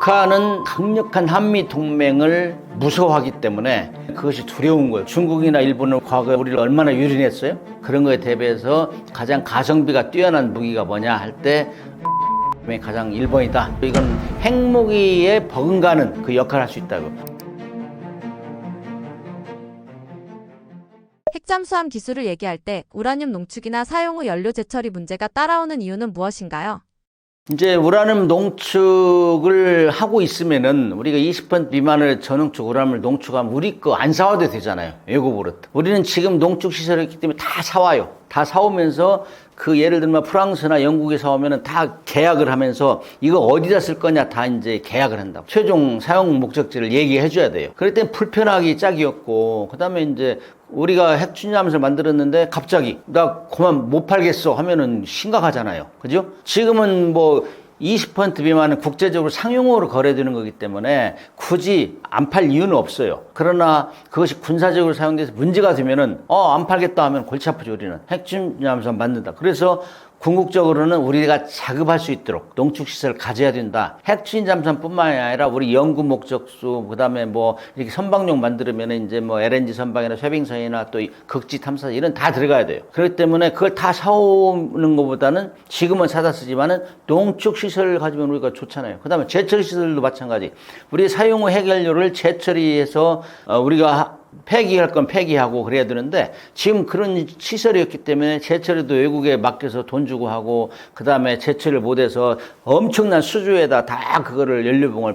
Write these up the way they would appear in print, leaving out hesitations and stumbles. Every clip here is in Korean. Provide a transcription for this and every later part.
북한은 강력한 한미 동맹을 무서워하기 때문에 그것이 두려운 거예요. 중국이나 일본은 과거에 우리를 얼마나 유린했어요? 그런 거에 대비해서 가장 가성비가 뛰어난 무기가 뭐냐 할 때 가장 1번이다. 이건 핵무기에 버금가는 그 역할을 할 수 있다고. 핵잠수함 기술을 얘기할 때 우라늄 농축이나 사용 후 연료 재처리 문제가 따라오는 이유는 무엇인가요? 이제 우라늄 농축을 하고 있으면은 우리가 20% 미만의 저농축 우라늄을 농축하면 우리 거 안 사와도 되잖아요. 외국으로. 우리는 지금 농축 시설이 있기 때문에 다 사와요. 다 사오면서 그 예를 들면 프랑스나 영국에 사오면은 다 계약을 하면서 이거 어디다 쓸 거냐 다 이제 계약을 한다고. 최종 사용 목적지를 얘기해 줘야 돼요. 그럴 땐 불편하기 짝이었고, 그 다음에 이제 우리가 핵추진하면서 만들었는데 갑자기 나 그만 못 팔겠어 하면은 심각하잖아요. 그죠? 지금은 뭐 20% 미만은 국제적으로 상용으로 거래되는 거기 때문에 굳이 안 팔 이유는 없어요. 그러나 그것이 군사적으로 사용돼서 문제가 되면은 안 팔겠다 하면 골치 아프죠. 우리는 핵추진하면서 만든다. 그래서 궁극적으로는 우리가 자급할 수 있도록 농축시설을 가져야 된다. 핵추진 잠수함뿐만이 아니라 우리 연구 목적수, 그 다음에 뭐 이렇게 선박용 만들면 이제 뭐 LNG 선박이나 쇄빙선이나 또 극지 탐사 이런 다 들어가야 돼요. 그렇기 때문에 그걸 다 사오는 것보다는 지금은 사다 쓰지만은 농축시설을 가지면 우리가 좋잖아요. 그 다음에 제철시설도 마찬가지. 우리 사용 후 핵연료를 재처리해서 우리가 폐기할 건 폐기하고 그래야 되는데 지금 그런 시설이었기 때문에 재처리도 외국에 맡겨서 돈 주고 하고 그 다음에 재처리를 못해서 엄청난 수조에다 다 그거를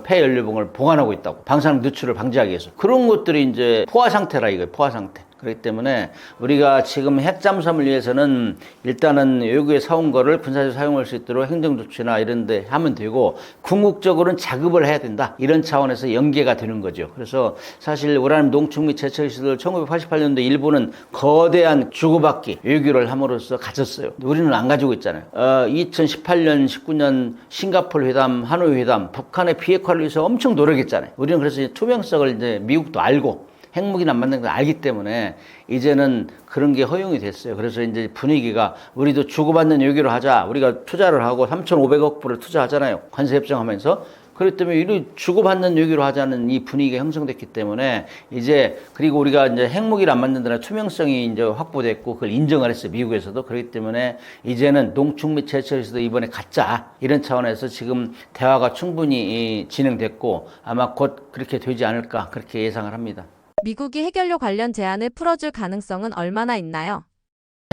폐연료봉을 보관하고 있다고. 방사능 누출을 방지하기 위해서. 그런 것들이 이제 포화 상태라 이거예요. 포화 상태. 그렇기 때문에 우리가 지금 핵잠수함을 위해서는 일단은 외국에 사온 거를 군사적으로 사용할 수 있도록 행정조치나 이런 데 하면 되고 궁극적으로는 자급을 해야 된다. 이런 차원에서 연계가 되는 거죠. 그래서 사실 우라늄 농축 및 재처리시설 1988년도 일본은 거대한 주고받기 외교를 함으로써 가졌어요. 우리는 안 가지고 있잖아요. 2018년, 19년 싱가포르 회담, 하노이 회담, 북한의 비핵화를 위해서 엄청 노력했잖아요. 우리는 그래서 투명성을 이제 미국도 알고 핵무기는 안 만드는 걸 알기 때문에 이제는 그런 게 허용이 됐어요. 그래서 이제 분위기가 우리도 주고받는 외교를 하자. 우리가 투자를 하고 3,500억 불을 투자하잖아요. 관세 협정하면서. 그렇기 때문에 이를 주고받는 외교로 하자는 이 분위기가 형성됐기 때문에 이제 그리고 우리가 이제 핵무기를 안 만든다는 투명성이 이제 확보됐고 그걸 인정을 했어요. 미국에서도. 그렇기 때문에 이제는 농축 및 제철에서도 이번에 갖자. 이런 차원에서 지금 대화가 충분히 진행됐고 아마 곧 그렇게 되지 않을까 그렇게 예상을 합니다. 미국이 핵연료 관련 제한을 풀어줄 가능성은 얼마나 있나요?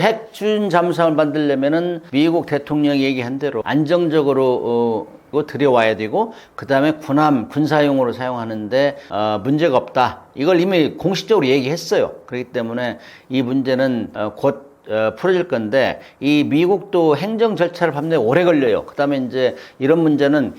핵추진 잠수함을 만들려면은 미국 대통령이 얘기한 대로 안정적으로 들여와야 되고 그 다음에 군사용으로 사용하는데 문제가 없다. 이걸 이미 공식적으로 얘기했어요. 그렇기 때문에 이 문제는 곧 풀어질 건데 이 미국도 행정 절차를 밟는데 오래 걸려요. 그 다음에 이제 이런 문제는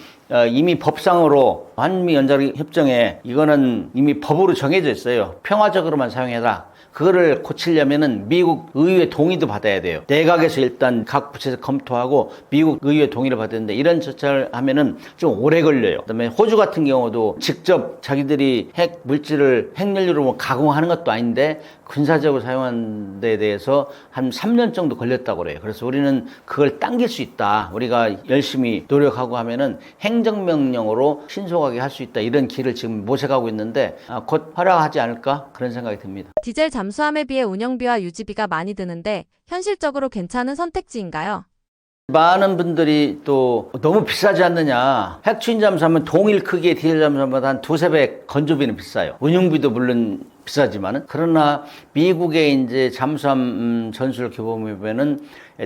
이미 법상으로 한미 연자리 협정에 이거는 이미 법으로 정해져 있어요. 평화적으로만 사용해라. 그거를 고치려면은 미국 의회 동의도 받아야 돼요. 내각에서 일단 각 부처에서 검토하고 미국 의회 동의를 받아야 되는데 이런 절차를 하면은 좀 오래 걸려요. 그다음에 호주 같은 경우도 직접 자기들이 핵 물질을 핵연료로 뭐 가공하는 것도 아닌데 군사적으로 사용하는 데 대해서 한 3년 정도 걸렸다고 그래요. 그래서 우리는 그걸 당길 수 있다. 우리가 열심히 노력하고 하면은 행정명령으로 신속하게 할 수 있다. 이런 길을 지금 모색하고 있는데 곧 활용하지 않을까 그런 생각이 듭니다. 디젤 잠수함에 비해 운영비와 유지비가 많이 드는데 현실적으로 괜찮은 선택지인가요? 많은 분들이 또 너무 비싸지 않느냐. 핵추진 잠수함은 동일 크기의 디젤 잠수함보다 한 두세 배 건조비는 비싸요. 운영비도 물론 비싸지만은. 그러나 미국의 이제 잠수함 전술을 교보면은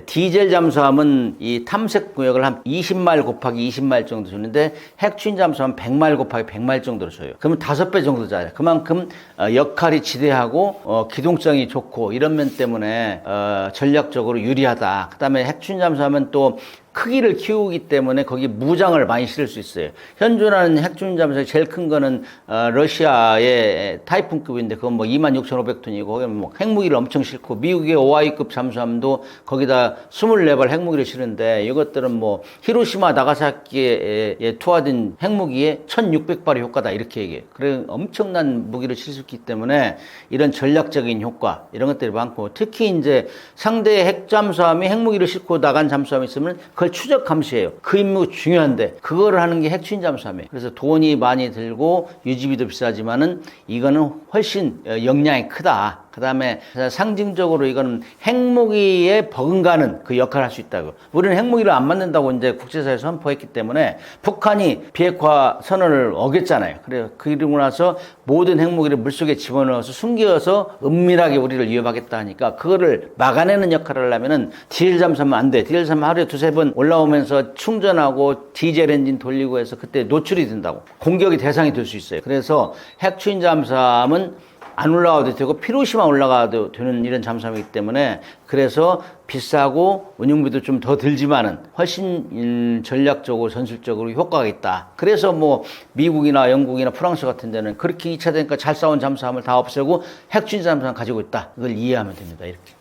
디젤 잠수함은 이 탐색 구역을 한 20마일 곱하기 20마일 정도 주는데 핵추진 잠수함은 100마일 곱하기 100마일 정도로 줘요. 그러면 5배 정도잖아요. 그만큼 역할이 지대하고 기동성이 좋고 이런 면 때문에 전략적으로 유리하다. 그다음에 핵추진 잠수함은 또 크기를 키우기 때문에 거기 무장을 많이 실을 수 있어요. 현존하는 핵추진 잠수함이 제일 큰 거는 러시아의 타이푼급인데 그건 뭐 26,500톤이고 거기 뭐 핵무기를 엄청 싣고 미국의 오하이급 잠수함도 거기다 24발 핵무기를 실은데 이것들은 뭐 히로시마 나가사키에 투하된 핵무기에 1,600발의 효과다 이렇게 얘기해요. 그래 엄청난 무기를 실 수 있기 때문에 이런 전략적인 효과 이런 것들이 많고 특히 이제 상대의 핵잠수함이 핵무기를 싣고 나간 잠수함이 있으면 그 그걸 추적 감시예요. 그 임무가 중요한데 그거를 하는 게 핵추진 잠수함이에요. 그래서 돈이 많이 들고 유지비도 비싸지만은 이거는 훨씬 역량이 크다. 그 다음에 상징적으로 이거는 핵무기에 버금가는 그 역할을 할 수 있다고. 우리는 핵무기를 안 만든다고 이제 국제사회에서 선포했기 때문에 북한이 비핵화 선언을 어겼잖아요. 그래서 그러고 나서 모든 핵무기를 물속에 집어넣어서 숨겨서 은밀하게 우리를 위협하겠다 하니까 그거를 막아내는 역할을 하려면은 디젤 잠수하면 안 돼. 디젤 잠수하면 하루에 두세 번 올라오면서 충전하고 디젤 엔진 돌리고 해서 그때 노출이 된다고. 공격의 대상이 될 수 있어요. 그래서 핵추진 잠수함은 안 올라가도 되고 필요시만 올라가도 되는 이런 잠수함이기 때문에 그래서 비싸고 운영비도 좀 더 들지만은 훨씬 전략적으로 전술적으로 효과가 있다. 그래서 뭐 미국이나 영국이나 프랑스 같은 데는 그렇게 2차 대전까지 잘 싸운 잠수함을 다 없애고 핵추진 잠수함 가지고 있다. 이걸 이해하면 됩니다. 이렇게.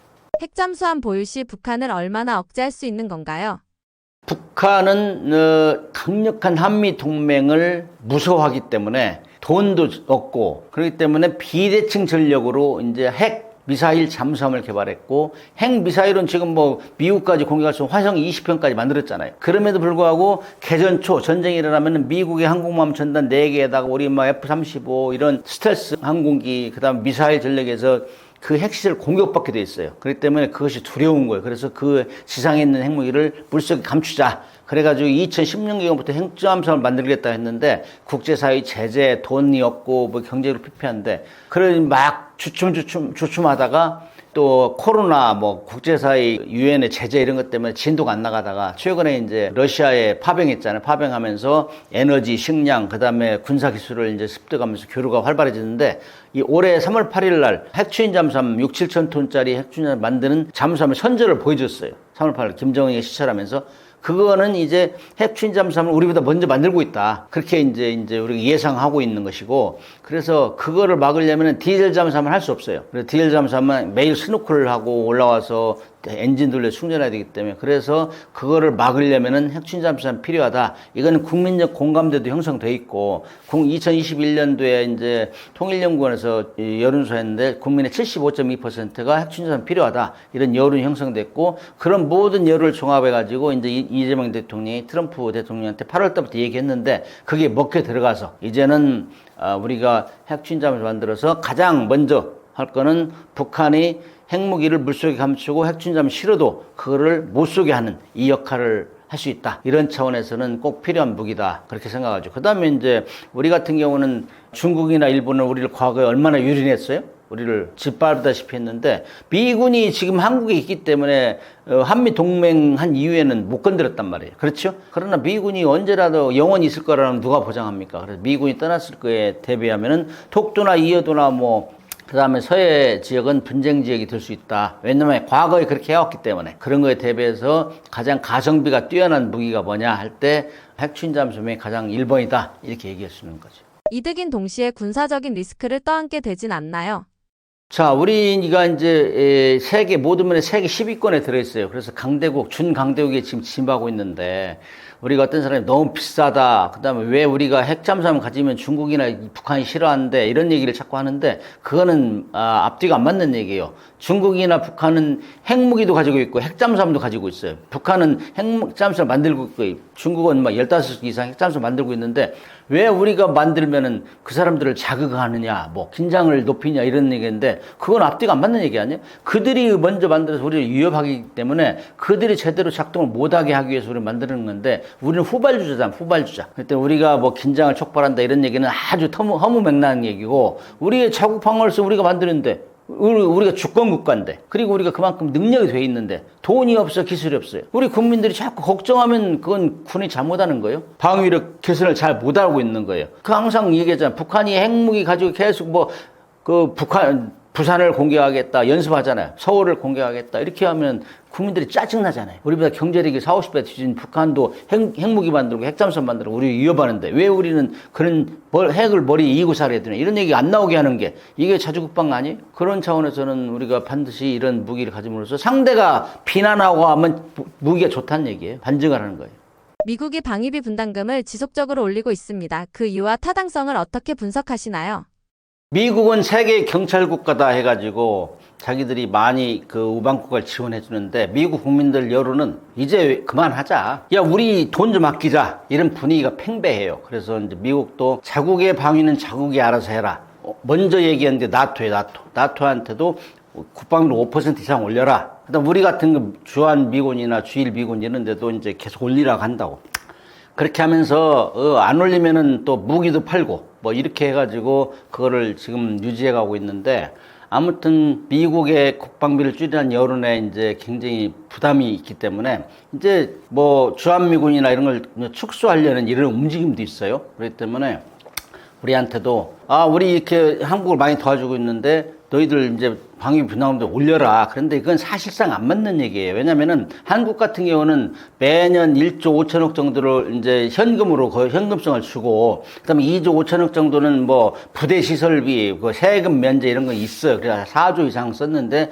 핵잠수함 보유 시 북한을 얼마나 억제할 수 있는 건가요? 북한은 강력한 한미 동맹을 무서워하기 때문에 돈도 없고 그렇기 때문에 비대칭 전력으로 이제 핵 미사일 잠수함을 개발했고 핵 미사일은 지금 뭐 미국까지 공격할 수 있는 화성 20편까지 만들었잖아요. 그럼에도 불구하고 개전 초 전쟁이 일어나면 미국의 항공모함 전단 4개에다가 우리 뭐 F-35 이런 스텔스 항공기 그다음 미사일 전력에서 그 핵시설 공격받게 돼 있어요. 그렇기 때문에 그것이 두려운 거예요. 그래서 그 지상에 있는 핵무기를 물속에 감추자. 그래가지고 2016년부터 핵잠수함을 만들겠다 했는데 국제사회 제재, 돈이 없고 뭐 경제로 피폐한데 그래 막 주춤하다가 또 코로나 뭐 국제사회 유엔의 제재 이런 것 때문에 진도가 안 나가다가 최근에 이제 러시아에 파병했잖아요. 파병하면서 에너지, 식량, 그다음에 군사 기술을 이제 습득하면서 교류가 활발해지는데 이 올해 3월 8일 날 핵추진 잠수함 6, 7천 톤짜리 핵추진 잠수함 만드는 잠수함의 선제를 보여줬어요. 3월 8일 김정은이 시찰하면서 그거는 이제 핵추진 잠수함을 우리보다 먼저 만들고 있다. 그렇게 이제 우리가 예상하고 있는 것이고, 그래서 그거를 막으려면 디젤 잠수함을 할 수 없어요. 그래서 디젤 잠수함은 매일 스노클을 하고 올라와서 엔진 돌려 충전해야 되기 때문에 그래서 그거를 막으려면은 핵추진 잠수함 필요하다. 이거는 국민적 공감대도 형성돼 있고 2021년도에 이제 통일연구원에서 여론조사 했는데 국민의 75.2%가 핵추진 잠수함 필요하다. 이런 여론이 형성됐고 그런 모든 여론을 종합해 가지고 이제 이재명 대통령이 트럼프 대통령한테 8월 달부터 얘기했는데 그게 먹혀 들어가서 이제는 우리가 핵추진 잠수함을 만들어서 가장 먼저 할 거는 북한이 핵무기를 물속에 감추고 핵추진잠 실어도 그거를 못 쏘게 하는 이 역할을 할 수 있다. 이런 차원에서는 꼭 필요한 무기다. 그렇게 생각하죠. 그 다음에 이제 우리 같은 경우는 중국이나 일본은 우리를 과거에 얼마나 유린했어요? 우리를 짓밟다시피 했는데 미군이 지금 한국에 있기 때문에 한미 동맹한 이후에는 못 건드렸단 말이에요. 그렇죠? 그러나 미군이 언제라도 영원히 있을 거라는 누가 보장합니까? 그래서 미군이 떠났을 거에 대비하면은 독도나 이어도나 뭐 그다음에 서해 지역은 분쟁 지역이 될 수 있다. 왜냐하면 과거에 그렇게 해왔기 때문에 그런 거에 대비해서 가장 가성비가 뛰어난 무기가 뭐냐 할 때 핵추진 잠수함이 가장 1번이다. 이렇게 얘기할 수 있는 거죠. 이득인 동시에 군사적인 리스크를 떠안게 되진 않나요? 자, 우리가 이제 세계 모든 면에 세계 10위권에 들어있어요. 그래서 강대국, 준강대국에 지금 진입하고 있는데 우리가 어떤 사람이 너무 비싸다. 그다음에 왜 우리가 핵잠수함을 가지면 중국이나 북한이 싫어하는데 이런 얘기를 자꾸 하는데 그거는 앞뒤가 안 맞는 얘기예요. 중국이나 북한은 핵무기도 가지고 있고 핵잠수함도 가지고 있어요. 북한은 핵잠수함 만들고 있고 중국은 막 15개 이상 핵잠수함 만들고 있는데 왜 우리가 만들면은 그 사람들을 자극하느냐, 뭐 긴장을 높이냐 이런 얘기인데 그건 앞뒤가 안 맞는 얘기 아니에요? 그들이 먼저 만들어서 우리를 위협하기 때문에 그들이 제대로 작동을 못하게 하기 위해서 우리를 만드는 건데 우리는 후발주자잖아, 후발주자. 그때 우리가 뭐 긴장을 촉발한다 이런 얘기는 아주 허무맹랑한 얘기고 우리의 자국 방어를서 우리가 만드는데 우리가 주권국가인데 그리고 우리가 그만큼 능력이 돼 있는데 돈이 없어 기술이 없어요. 우리 국민들이 자꾸 걱정하면 그건 군이 잘못하는 거예요. 방위력 개선을 잘 못하고 있는 거예요. 그 항상 얘기했잖아요. 북한이 핵무기 가지고 계속 뭐 그 부산을 공격하겠다 연습하잖아요. 서울을 공격하겠다 이렇게 하면 국민들이 짜증나잖아요. 우리보다 경제력이 40, 50배 뒤진 북한도 핵무기 만들고 핵잠수함 만들고 우리 위협하는데 왜 우리는 그런 핵을 머리에 이고 살아야 되나 이런 얘기 안 나오게 하는 게 이게 자주국방 아니에요? 그런 차원에서는 우리가 반드시 이런 무기를 가짐으로써 상대가 비난하고 하면 무기가 좋다는 얘기예요. 반증을 하는 거예요. 미국이 방위비 분담금을 지속적으로 올리고 있습니다. 그 이유와 타당성을 어떻게 분석하시나요? 미국은 세계 경찰 국가다 해가지고 자기들이 많이 그 우방국가를 지원해 주는데 미국 국민들 여론은 이제 그만하자. 야, 우리 돈 좀 아끼자. 이런 분위기가 팽배해요. 그래서 이제 미국도 자국의 방위는 자국이 알아서 해라. 먼저 얘기했는데 나토에 나토한테도 국방비를 5% 이상 올려라. 그다음 우리 같은 주한 미군이나 주일 미군 이런 데도 이제 계속 올리라고 한다고. 그렇게 하면서 안 올리면은 또 무기도 팔고 뭐 이렇게 해가지고 그거를 지금 유지해 가고 있는데, 아무튼 미국의 국방비를 줄이라는 여론에 이제 굉장히 부담이 있기 때문에 이제 뭐 주한미군이나 이런 걸 축소하려는 이런 움직임도 있어요. 그렇기 때문에 우리한테도 우리 이렇게 한국을 많이 도와주고 있는데 너희들 이제 방위비 분담금도 올려라. 그런데 그건 사실상 안 맞는 얘기예요. 왜냐면은 한국 같은 경우는 매년 1조 5천억 정도를 이제 현금으로 거의 현금성을 주고, 그다음에 2조 5천억 정도는 뭐 부대 시설비, 그 세금 면제 이런 거 있어요. 그래서 4조 이상 썼는데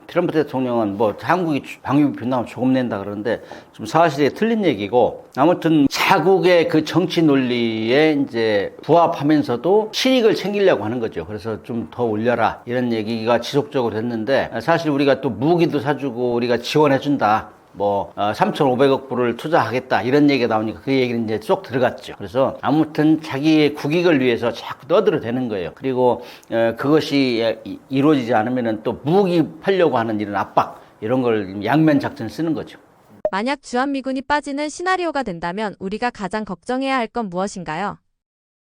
트럼프 대통령은 뭐 한국이 방위비 분담을 조금 낸다 그러는데 좀 사실에 틀린 얘기고, 아무튼 자국의 그 정치 논리에 이제 부합하면서도 실익을 챙기려고 하는 거죠. 그래서 좀 더 올려라 이런 얘기가 지속적으로 됐는데, 사실 우리가 또 무기도 사주고 우리가 지원해준다. 뭐 3,500억 불을 투자하겠다 이런 얘기가 나오니까 그 얘기는 이제 쏙 들어갔죠. 그래서 아무튼 자기의 국익을 위해서 자꾸 떠들어대는 거예요. 그리고 그것이 이루어지지 않으면은 또 무기 팔려고 하는 이런 압박, 이런 걸 양면 작전 쓰는 거죠. 만약 주한미군이 빠지는 시나리오가 된다면 우리가 가장 걱정해야 할 건 무엇인가요?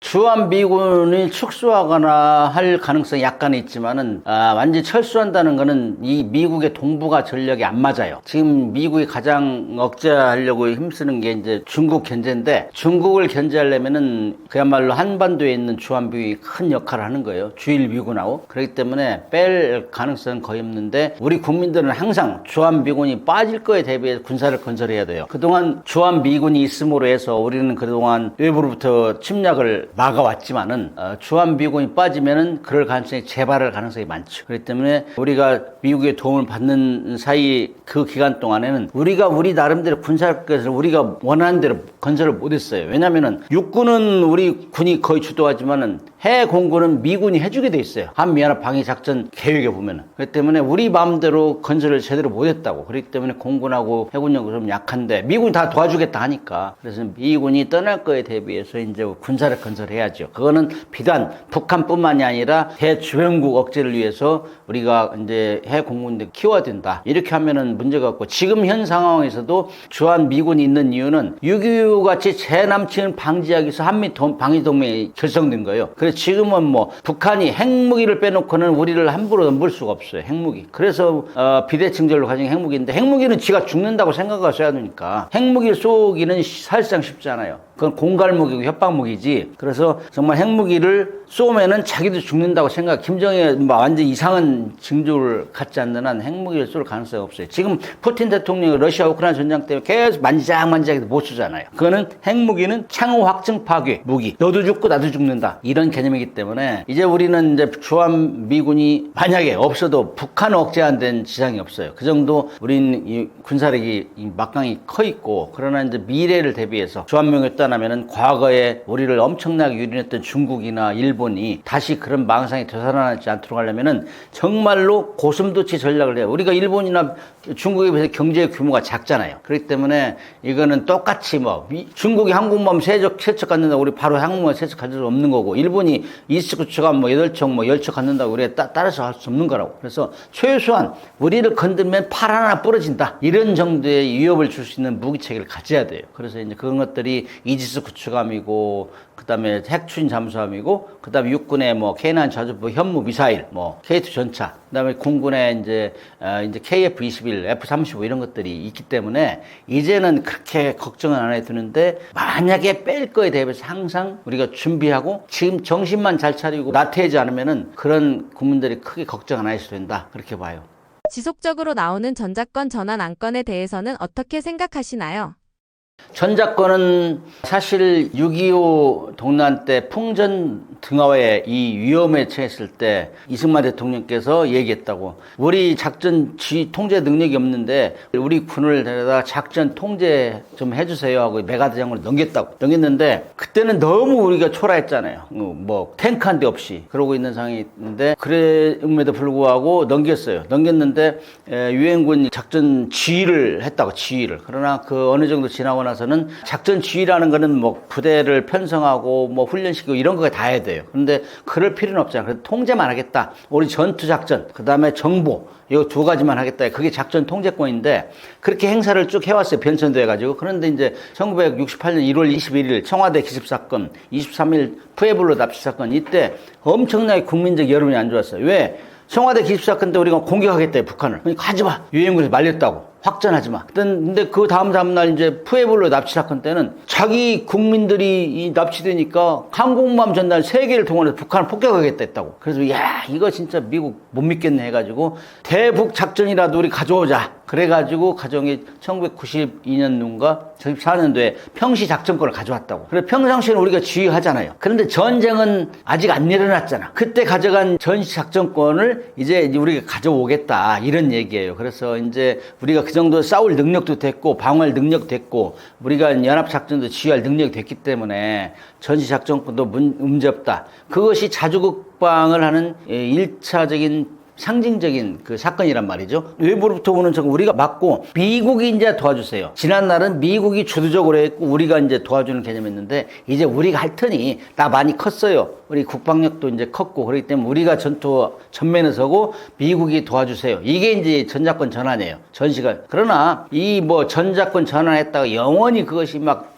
주한미군이 축소하거나 할 가능성이 약간 있지만은 완전히 철수한다는 거는 이 미국의 동북아 전략이 안 맞아요. 지금 미국이 가장 억제하려고 힘쓰는 게 이제 중국 견제인데, 중국을 견제하려면은 그야말로 한반도에 있는 주한미군이 큰 역할을 하는 거예요. 주일 미군하고. 그렇기 때문에 뺄 가능성은 거의 없는데, 우리 국민들은 항상 주한미군이 빠질 거에 대비해서 군사를 건설해야 돼요. 그동안 주한미군이 있음으로 해서 우리는 그동안 외부로부터 침략을 막아왔지만은 주한미군이 빠지면은 그럴 가능성이 재발할 가능성이 많죠. 그렇기 때문에 우리가 미국의 도움을 받는 사이 그 기간 동안에는 우리가 우리 나름대로 군사력에서 우리가 원하는 대로 건설을 못했어요. 왜냐면은 육군은 우리 군이 거의 주도하지만은 해외 공군은 미군이 해주게 돼 있어요. 한미연합 방위 작전 계획에 보면은. 그렇기 때문에 우리 마음대로 건설을 제대로 못했다고. 그렇기 때문에 공군하고 해군력이 좀 약한데 미군이 다 도와주겠다 하니까, 그래서 미군이 떠날 거에 대비해서 이제 군사력 건설해야죠. 그거는 비단 북한뿐만이 아니라 대주변국 억제를 위해서 우리가 이제 해 공군들 키워야 된다. 이렇게 하면은 문제가 없고, 지금 현 상황에서도 주한 미군이 있는 이유는 6.25 같이 재남침을 방지하기 위해서 한미 방위 동맹이 결성된 거예요. 그래서 지금은 뭐 북한이 핵무기를 빼놓고는 우리를 함부로 넘볼 수가 없어요. 핵무기. 그래서 비대칭절로 가진 핵무기인데, 핵무기는 지가 죽는다고 생각하고 써야 되니까 핵무기를 쏘기는 사실상 쉽지 않아요. 그건 공갈무기고 협박무기지. 그래서 정말 핵무기를 쏘면은 자기도 죽는다고 생각, 김정일 완전 이상한 징조를 갖지 않는 한 핵무기를 쏠 가능성이 없어요. 지금 푸틴 대통령이 러시아 우크라이나 전쟁 때문에 계속 만지작만지작 못 쏘잖아요. 그거는 핵무기는 창호 확증 파괴 무기. 너도 죽고 나도 죽는다. 이런 개념이기 때문에 이제 우리는 이제 주한미군이 만약에 없어도 북한 억제한다는 지장이 없어요. 그 정도 우린 이 군사력이 막강히 커 있고, 그러나 이제 미래를 대비해서 주한미군이 떠나면은 과거에 우리를 엄청나게 유린했던 중국이나 일본이 다시 그런 망상이 되살아나지 않도록 하려면은 정말로 고슴도치 전략을 해요. 우리가 일본이나 중국에 비해서 경제 규모가 작잖아요. 그렇기 때문에 이거는 똑같이 뭐 중국이 항공모함 세척 갖는다고 우리 바로 항공모함 세척 가질 수 없는 거고, 일본이 이스쿠츠가 뭐 8척 뭐 10척 갖는다고 우리가 따라서 할 수 없는 거라고. 그래서 최소한 우리를 건들면 팔 하나 부러진다. 이런 정도의 위협을 줄 수 있는 무기 체계를 가져야 돼요. 그래서 이제 그런 것들이 이지스 구축함이고, 그다음에 핵추진 잠수함이고, 그다음에 육군의 뭐 K9 자주포 현무 미사일, 뭐 K2 전차, 그다음에 공군의 이제 KF-21, F-35 이런 것들이 있기 때문에 이제는 그렇게 걱정은 안 해도 되는데, 만약에 뺄 거에 대비해서 항상 우리가 준비하고 지금 정신만 잘 차리고 나태하지 않으면은 그런 국민들이 크게 걱정 안 하셔도 된다. 그렇게 봐요. 지속적으로 나오는 전작권 전환 안건에 대해서는 어떻게 생각하시나요? 전작권은 사실 6.25 동란 때 풍전 등하에 이 위험에 처했을 때 이승만 대통령께서 얘기했다고. 우리 작전 통제 능력이 없는데 우리 군을 데려다 작전 통제 좀 해주세요 하고 메가드장으로 넘겼는데 그때는 너무 우리가 초라했잖아요. 뭐 탱크 한 대 없이 그러고 있는 상황이 있는데 그럼에도 불구하고 넘겼는데 유엔군 작전 지휘를 했다고. 지휘를. 그러나 그 어느 정도 지나고 나서는 작전 지휘라는 거는 뭐 부대를 편성하고 뭐 훈련시키고 이런 거 다 해야 돼요. 그런데 그럴 필요는 없잖아요. 그래서 통제만 하겠다. 우리 전투 작전, 그 다음에 정보, 이 두 가지만 하겠다. 그게 작전 통제권인데 그렇게 행사를 쭉 해왔어요. 변천도 해가지고. 그런데 이제 1968년 1월 21일 청와대 기습사건, 23일 푸에블로 납치사건, 이때 엄청나게 국민적 여론이 안 좋았어요. 왜? 청와대 기습사건 때 우리가 공격하겠다, 북한을. 그러니까 하지마. 유엔군에서 말렸다고. 확전하지 마. 근데 그 다음날 이제 푸에블로 납치 사건 때는 자기 국민들이 이 납치되니까 항공모함 전단 3개를 동원해서 북한을 폭격하겠다 했다고. 그래서 야, 이거 진짜 미국 못 믿겠네 해가지고 대북 작전이라도 우리 가져오자. 그래가지고 가정이 1992년도인가 94년도에 평시 작전권을 가져왔다고. 그래 평상시에는 우리가 지휘하잖아요. 그런데 전쟁은 아직 안 일어났잖아. 그때 가져간 전시 작전권을 이제 우리가 가져오겠다 이런 얘기예요. 그래서 이제 우리가 그 정도 싸울 능력도 됐고 방어할 능력도 됐고 우리가 연합작전도 지휘할 능력이 됐기 때문에 전시 작전권도 문제 없다. 그것이 자주국방을 하는 1차적인 상징적인 그 사건이란 말이죠. 외부로부터 오는 적 우리가 막고 미국이 이제 도와주세요. 지난날은 미국이 주도적으로 했고 우리가 이제 도와주는 개념이었는데 이제 우리가 할 테니 나 많이 컸어요. 우리 국방력도 이제 컸고 그렇기 때문에 우리가 전투 전면에 서고 미국이 도와주세요. 이게 이제 전작권 전환이에요. 전시가. 그러나 이 뭐 전작권 전환했다가 영원히 그것이 막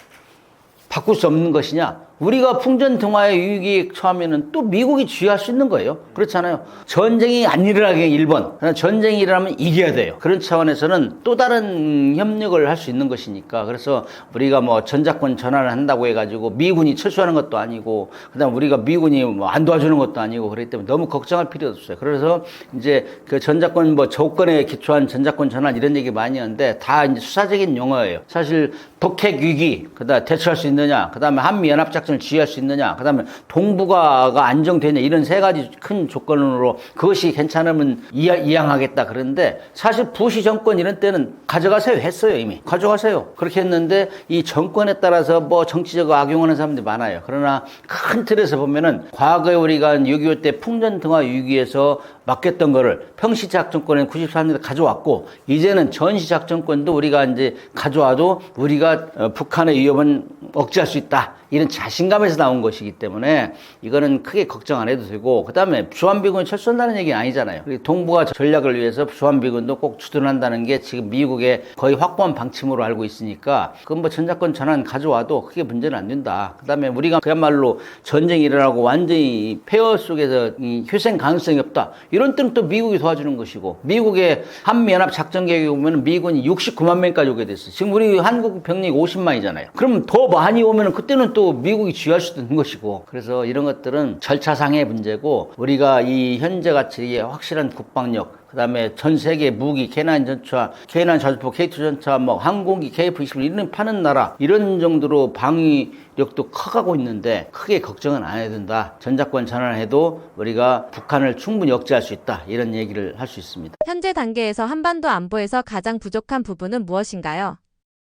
바꿀 수 없는 것이냐? 우리가 풍전등화의 위기에 처하면은 또 미국이 지휘할 수 있는 거예요. 그렇잖아요. 전쟁이 안 일어나게 1번. 전쟁이 일어나면 이겨야 돼요. 그런 차원에서는 또 다른 협력을 할 수 있는 것이니까. 그래서 우리가 뭐 전작권 전환을 한다고 해가지고 미군이 철수하는 것도 아니고, 그 다음 우리가 미군이 뭐 안 도와주는 것도 아니고, 그렇기 때문에 너무 걱정할 필요도 없어요. 그래서 이제 그 전작권 뭐 조건에 기초한 전작권 전환 이런 얘기 많이 하는데 다 이제 수사적인 용어예요. 사실 북핵 위기, 그다음 대처할 수 있느냐, 그다음에 한미 연합작전을 지휘할 수 있느냐, 그다음에 동북아가 안정되냐 이런 세 가지 큰 조건으로 그것이 괜찮으면 이양하겠다 그러는데 사실 부시 정권 이런 때는 가져가세요 했어요. 이미 가져가세요 그렇게 했는데 이 정권에 따라서 뭐 정치적 악용하는 사람들이 많아요. 그러나 큰 틀에서 보면은 과거에 우리가 6.25 때 풍전등화 위기에서 맡겼던 거를 평시작전권에 94년에 가져왔고 이제는 전시작전권도 우리가 이제 가져와도 우리가 북한의 위협은 억제할 수 있다. 이런 자신감에서 나온 것이기 때문에 이거는 크게 걱정 안 해도 되고 그다음에 주한미군이 철수한다는 얘기는 아니잖아요. 동북아 전략을 위해서 주한미군도 꼭 주둔한다는 게 지금 미국의 거의 확고한 방침으로 알고 있으니까 그건 뭐 전작권 전환 가져와도 크게 문제는 안 된다. 그다음에 우리가 그야말로 전쟁이 일어나고 완전히 폐허 속에서 휴생 가능성이 없다. 이런 때는 또 미국이 도와주는 것이고 미국의 한미연합 작전 계획에 보면 미군이 69만 명까지 오게 됐어요. 지금 우리 한국 병력이 50만이잖아요. 그럼 더 많이 오면 그때는 또 미국이 지휘할 수도 있는 것이고 그래서 이런 것들은 절차상의 문제고 우리가 이 현재같이 확실한 국방력 그 다음에 전 세계 무기, K9 전차, K9 자주포, K2 전차, 뭐 항공기, KF-21 이런 파는 나라 이런 정도로 방위력도 커가고 있는데 크게 걱정은 안 해야 된다. 전작권 전환해도 우리가 북한을 충분히 억제할 수 있다. 이런 얘기를 할 수 있습니다. 현재 단계에서 한반도 안보에서 가장 부족한 부분은 무엇인가요?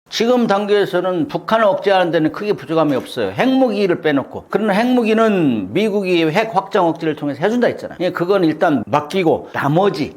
지금 단계에서는 북한을 억제하는 데는 크게 부족함이 없어요. 핵무기를 빼놓고. 그러나 핵무기는 미국이 핵 확장 억제를 통해서 해준다 했잖아요. 그건 일단 맡기고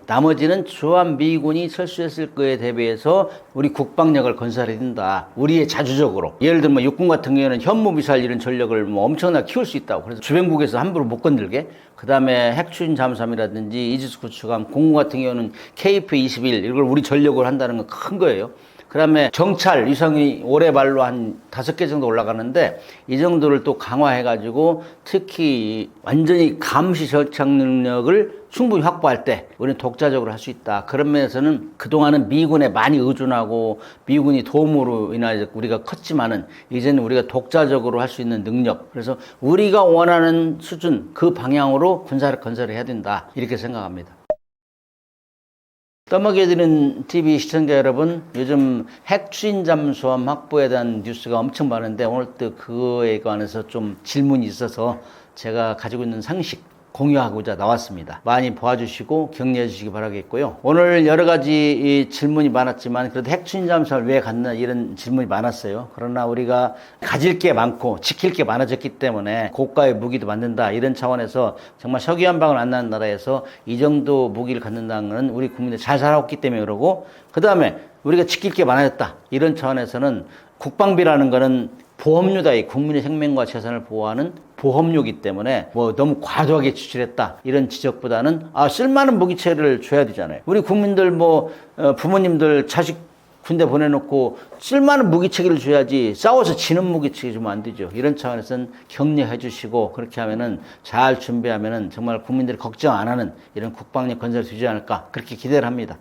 나머지는 주한미군이 철수했을 거에 대비해서 우리 국방력을 건설해야 된다. 우리의 자주적으로. 예를 들면 육군 같은 경우에는 현무미사일 이런 전력을 뭐 엄청나게 키울 수 있다고. 그래서 주변국에서 함부로 못 건들게. 그 다음에 핵추진 잠수함이라든지 이지스 구축함, 공군 같은 경우는 KF-21 이걸 우리 전력으로 한다는 건 큰 거예요. 그 다음에 정찰 위성이 올해 말로 한 5개 정도 올라가는데 이 정도를 또 강화해가지고 특히 완전히 감시 절착 능력을 충분히 확보할 때 우리는 독자적으로 할 수 있다. 그런 면에서는 그동안은 미군에 많이 의존하고 미군이 도움으로 인하여 우리가 컸지만은 이제는 우리가 독자적으로 할 수 있는 능력. 그래서 우리가 원하는 수준 그 방향으로 군사를 건설해야 된다. 이렇게 생각합니다. 떠먹여드리는 TV 시청자 여러분, 요즘 핵 추진 잠수함 확보에 대한 뉴스가 엄청 많은데 오늘 또 그거에 관해서 좀 질문이 있어서 제가 가지고 있는 상식 공유하고자 나왔습니다. 많이 봐주시고 격려해 주시기 바라겠고요. 오늘 여러 가지 이 질문이 많았지만 그래도 핵 추진 잠수함을 왜 갔나 이런 질문이 많았어요. 그러나 우리가 가질 게 많고 지킬 게 많아졌기 때문에 고가의 무기도 만든다 이런 차원에서 정말 석유 한 방울 안 나는 나라에서 이 정도 무기를 갖는다는 건 우리 국민들 잘 살아왔기 때문에 그러고, 그 다음에 우리가 지킬 게 많아졌다 이런 차원에서는 국방비라는 거는 보험료다. 이 국민의 생명과 재산을 보호하는 보험료이기 때문에 뭐 너무 과도하게 지출했다 이런 지적보다는 쓸만한 무기체를 줘야 되잖아요. 우리 국민들 부모님들 자식 군대 보내놓고 쓸만한 무기체계를 줘야지 싸워서 지는 무기체계 주면 안 되죠. 이런 차원에서는 격려해 주시고 그렇게 하면은 잘 준비하면은 정말 국민들이 걱정 안 하는 이런 국방력 건설이 되지 않을까 그렇게 기대를 합니다.